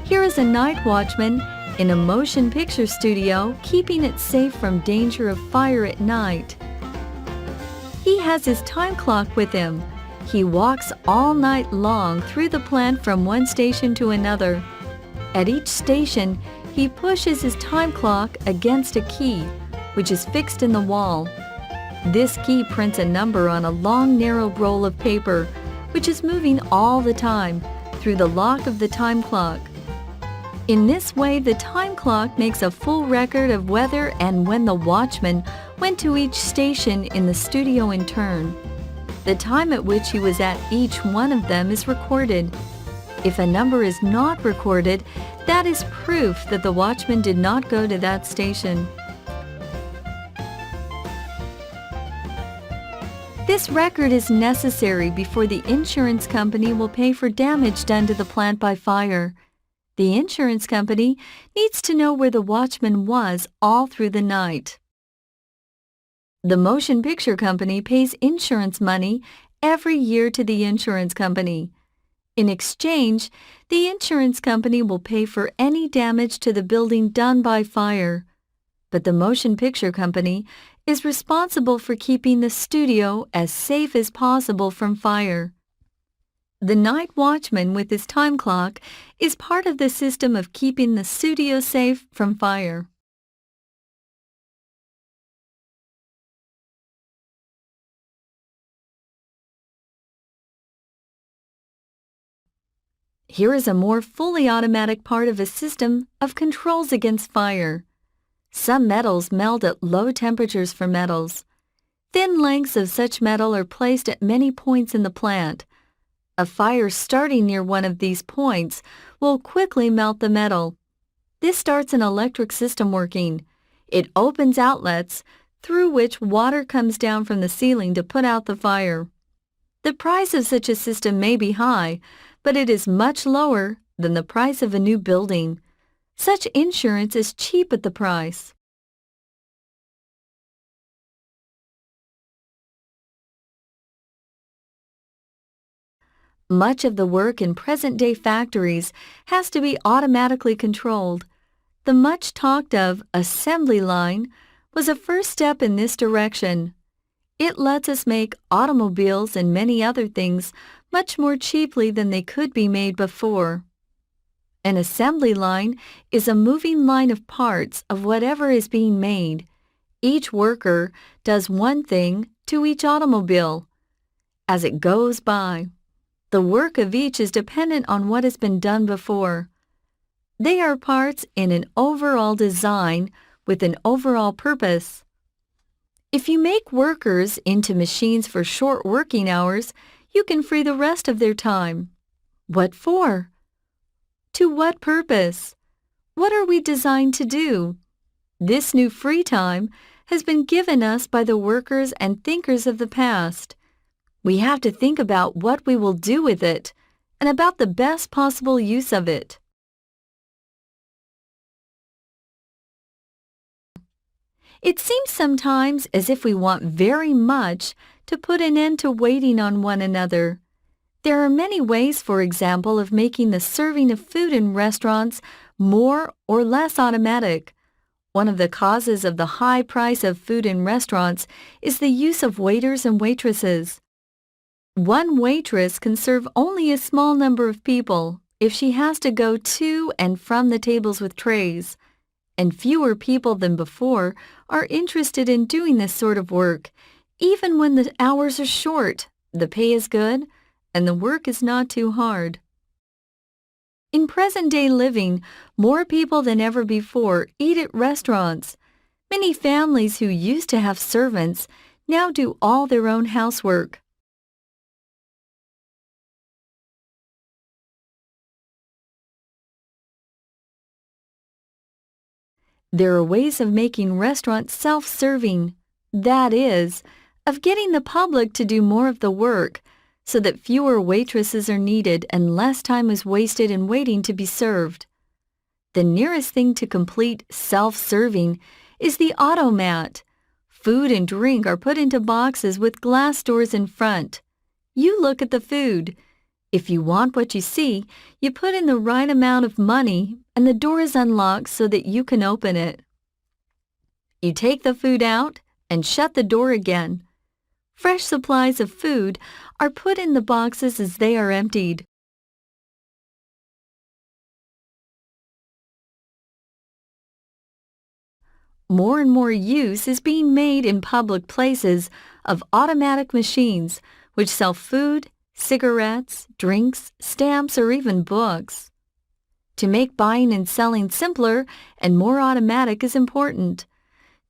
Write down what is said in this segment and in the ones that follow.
Here is a night watchman in a motion picture studio keeping it safe from danger of fire at night. He has his time clock with him. He walks all night long through the plant from one station to another. At each station, he pushes his time clock against a key, which is fixed in the wall. This key prints a number on a long, narrow roll of paper, which is moving all the time through the lock of the time clock. In this way, the time clock makes a full record of whether and when the watchman went to each station in the studio in turn. The time at which he was at each one of them is recorded. If a number is not recorded, that is proof that the watchman did not go to that station. This record is necessary before the insurance company will pay for damage done to the plant by fire. The insurance company needs to know where the watchman was all through the night. The motion picture company pays insurance money every year to the insurance company. In exchange, the insurance company will pay for any damage to the building done by fire. But the motion picture company is responsible for keeping the studio as safe as possible from fire. The night watchman with his time clock is part of the system of keeping the studio safe from fire. Here is a more fully automatic part of a system of controls against fire. Some metals melt at low temperatures for metals. Thin lengths of such metal are placed at many points in the plant. A fire starting near one of these points will quickly melt the metal. This starts an electric system working. It opens outlets through which water comes down from the ceiling to put out the fire. The price of such a system may be high, but it is much lower than the price of a new building. Such insurance is cheap at the price. Much of the work in present-day factories has to be automatically controlled. The much talked of assembly line was a first step in this direction. It lets us make automobiles and many other things much more cheaply than they could be made before. An assembly line is a moving line of parts of whatever is being made. Each worker does one thing to each automobile. As it goes by, the work of each is dependent on what has been done before. They are parts in an overall design with an overall purpose. If you make workers into machines for short working hours, you can free the rest of their time. What for? To what purpose? What are we designed to do? This new free time has been given us by the workers and thinkers of the past. We have to think about what we will do with it and about the best possible use of it. It seems sometimes as if we want very much to put an end to waiting on one another. There are many ways, for example, of making the serving of food in restaurants more or less automatic. One of the causes of the high price of food in restaurants is the use of waiters and waitresses. One waitress can serve only a small number of people if she has to go to and from the tables with trays, and fewer people than before are interested in doing this sort of work, even when the hours are short, the pay is good, and the work is not too hard. In present-day living, more people than ever before eat at restaurants. Many families who used to have servants now do all their own housework. There are ways of making restaurants self-serving, that is, of getting the public to do more of the work, so that fewer waitresses are needed and less time is wasted in waiting to be served. The nearest thing to complete self-serving is the automat. Food and drink are put into boxes with glass doors in front. You look at the food. If you want what you see, you put in the right amount of money and the door is unlocked so that you can open it. You take the food out and shut the door again. Fresh supplies of food are put in the boxes as they are emptied. More and more use is being made in public places of automatic machines which sell food, cigarettes, drinks, stamps, or even books. To make buying and selling simpler and more automatic is important.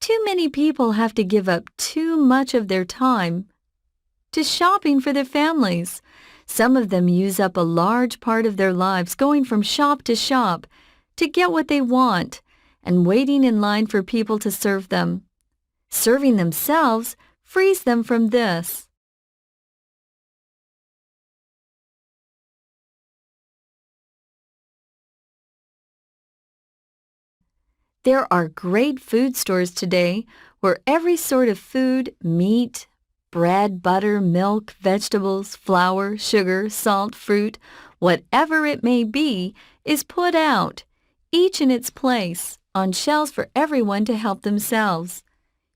Too many people have to give up too much of their time to shopping for their families. Some of them use up a large part of their lives going from shop to shop to get what they want and waiting in line for people to serve them. Serving themselves frees them from this. There are great food stores today where every sort of food, meat, bread, butter, milk, vegetables, flour, sugar, salt, fruit, whatever it may be, is put out, each in its place, on shelves for everyone to help themselves.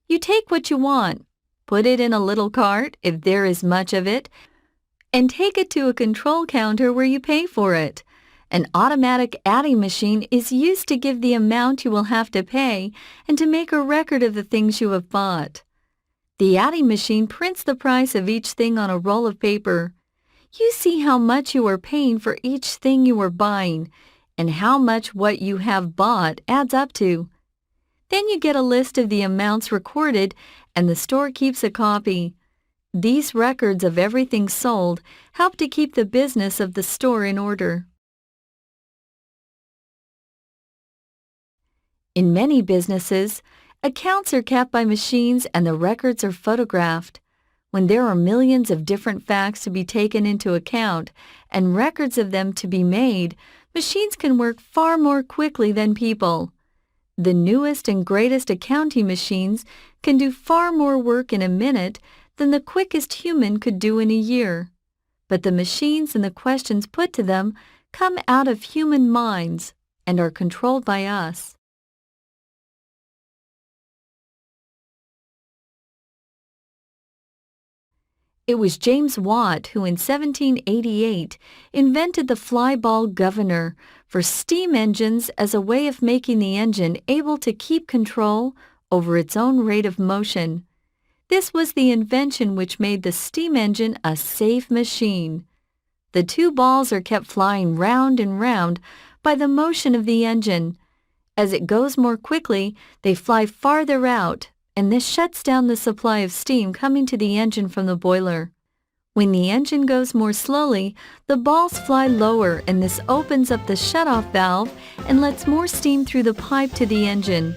You take what you want, put it in a little cart if there is much of it, and take it to a control counter where you pay for it. An automatic adding machine is used to give the amount you will have to pay and to make a record of the things you have bought. The adding machine prints the price of each thing on a roll of paper. You see how much you are paying for each thing you are buying and how much what you have bought adds up to. Then you get a list of the amounts recorded and the store keeps a copy. These records of everything sold help to keep the business of the store in order. In many businesses, accounts are kept by machines and the records are photographed. When there are millions of different facts to be taken into account and records of them to be made, machines can work far more quickly than people. The newest and greatest accounting machines can do far more work in a minute than the quickest human could do in a year. But the machines and the questions put to them come out of human minds and are controlled by us. It was James Watt who in 1788 invented the fly-ball governor for steam engines as a way of making the engine able to keep control over its own rate of motion. This was the invention which made the steam engine a safe machine. The two balls are kept flying round and round by the motion of the engine. As it goes more quickly, they fly farther out, and this shuts down the supply of steam coming to the engine from the boiler. When the engine goes more slowly, the balls fly lower and this opens up the shutoff valve and lets more steam through the pipe to the engine.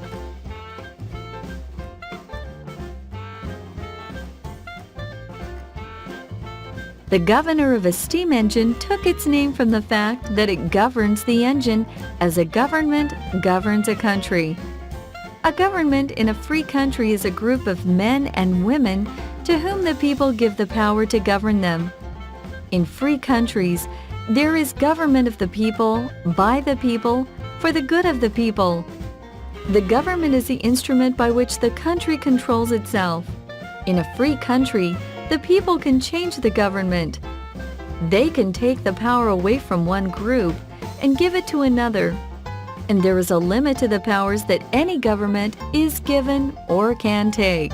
The governor of a steam engine took its name from the fact that it governs the engine as a government governs a country. A government in a free country is a group of men and women to whom the people give the power to govern them. In free countries, there is government of the people, by the people, for the good of the people. The government is the instrument by which the country controls itself. In a free country, the people can change the government. They can take the power away from one group and give it to another. And there is a limit to the powers that any government is given or can take.